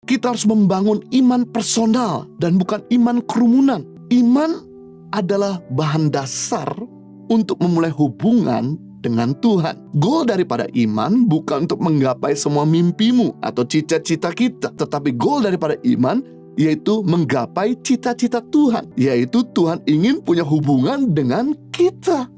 Kita harus membangun iman personal dan bukan iman kerumunan. Iman adalah bahan dasar untuk memulai hubungan dengan Tuhan. Goal daripada iman bukan untuk menggapai semua mimpimu atau cita-cita kita, tetapi goal daripada iman yaitu menggapai cita-cita Tuhan, yaitu Tuhan ingin punya hubungan dengan kita.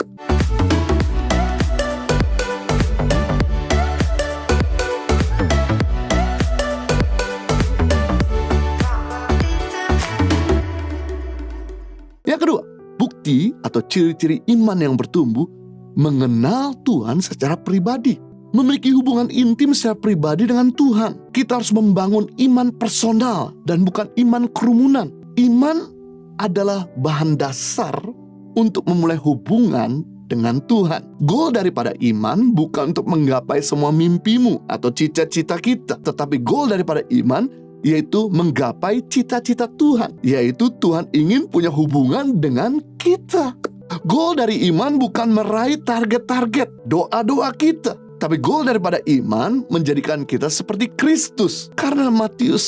Yang kedua, bukti atau ciri-ciri iman yang bertumbuh, mengenal Tuhan secara pribadi. Memiliki hubungan intim secara pribadi dengan Tuhan. Kita harus membangun iman personal dan bukan iman kerumunan. Iman adalah bahan dasar untuk memulai hubungan dengan Tuhan. Goal daripada iman bukan untuk menggapai semua mimpimu atau cita-cita kita, tetapi goal daripada iman yaitu menggapai cita-cita Tuhan, yaitu Tuhan ingin punya hubungan dengan kita. Goal dari iman bukan meraih target-target doa-doa kita, tapi goal daripada iman menjadikan kita seperti Kristus. Karena Matius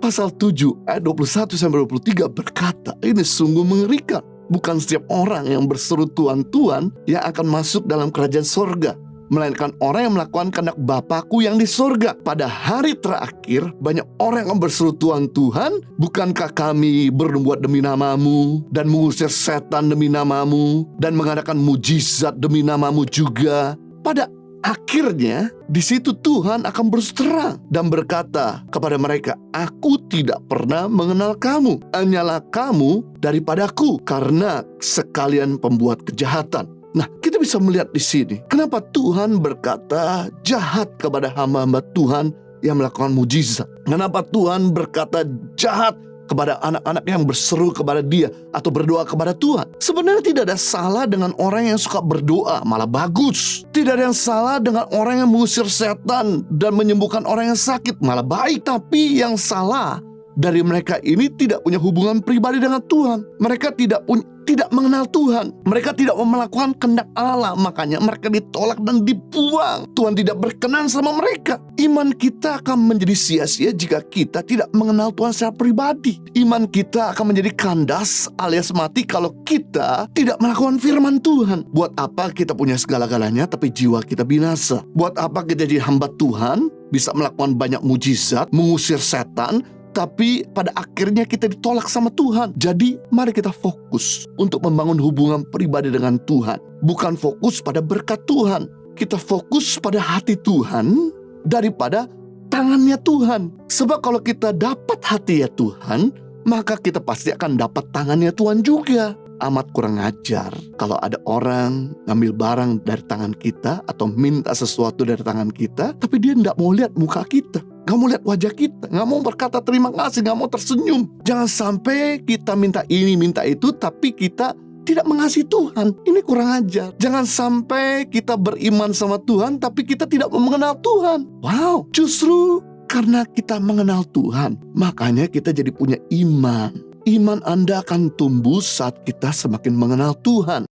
pasal 7 ayat 21-23 berkata, ini sungguh mengerikan. Bukan setiap orang yang berseru Tuhan, Tuhan yang akan masuk dalam kerajaan sorga, melainkan orang yang melakukan kehendak Bapakku yang di sorga. Pada hari terakhir, banyak orang yang berseru Tuhan, Tuhan, bukankah kami bernubuat demi namamu, dan mengusir setan demi namamu, dan mengadakan mujizat demi namamu juga. Pada akhirnya, di situ Tuhan akan berterang dan berkata kepada mereka, aku tidak pernah mengenal kamu, hanyalah kamu daripadaku, karena sekalian pembuat kejahatan. Nah, kita bisa melihat di sini, kenapa Tuhan berkata jahat kepada hamba-hamba Tuhan yang melakukan mujizat. Kenapa Tuhan berkata jahat kepada anak-anak yang berseru kepada Dia atau berdoa kepada Tuhan. Sebenarnya tidak ada salah dengan orang yang suka berdoa, malah bagus. Tidak ada yang salah dengan orang yang mengusir setan dan menyembuhkan orang yang sakit, malah baik. Tapi yang salah dari mereka ini tidak punya hubungan pribadi dengan Tuhan. Mereka tidak mengenal Tuhan. Mereka tidak melakukan kehendak Allah, makanya mereka ditolak dan dibuang. Tuhan tidak berkenan sama mereka. Iman kita akan menjadi sia-sia jika kita tidak mengenal Tuhan secara pribadi. Iman kita akan menjadi kandas alias mati kalau kita tidak melakukan firman Tuhan. Buat apa kita punya segala-galanya tapi jiwa kita binasa? Buat apa kita jadi hamba Tuhan, bisa melakukan banyak mujizat, mengusir setan, tapi pada akhirnya kita ditolak sama Tuhan. Jadi mari kita fokus untuk membangun hubungan pribadi dengan Tuhan, bukan fokus pada berkat Tuhan. Kita fokus pada hati Tuhan daripada tangannya Tuhan. Sebab kalau kita dapat hati ya Tuhan, maka kita pasti akan dapat tangannya Tuhan juga. Amat kurang ajar kalau ada orang ngambil barang dari tangan kita atau minta sesuatu dari tangan kita, tapi dia tidak mau lihat muka kita, nggak mau lihat wajah kita, nggak mau berkata terima kasih, nggak mau tersenyum. Jangan sampai kita minta ini, minta itu, tapi kita tidak mengasihi Tuhan. Ini kurang ajar. Jangan sampai kita beriman sama Tuhan, tapi kita tidak mengenal Tuhan. Wow, justru karena kita mengenal Tuhan, makanya kita jadi punya iman. Iman Anda akan tumbuh saat kita semakin mengenal Tuhan.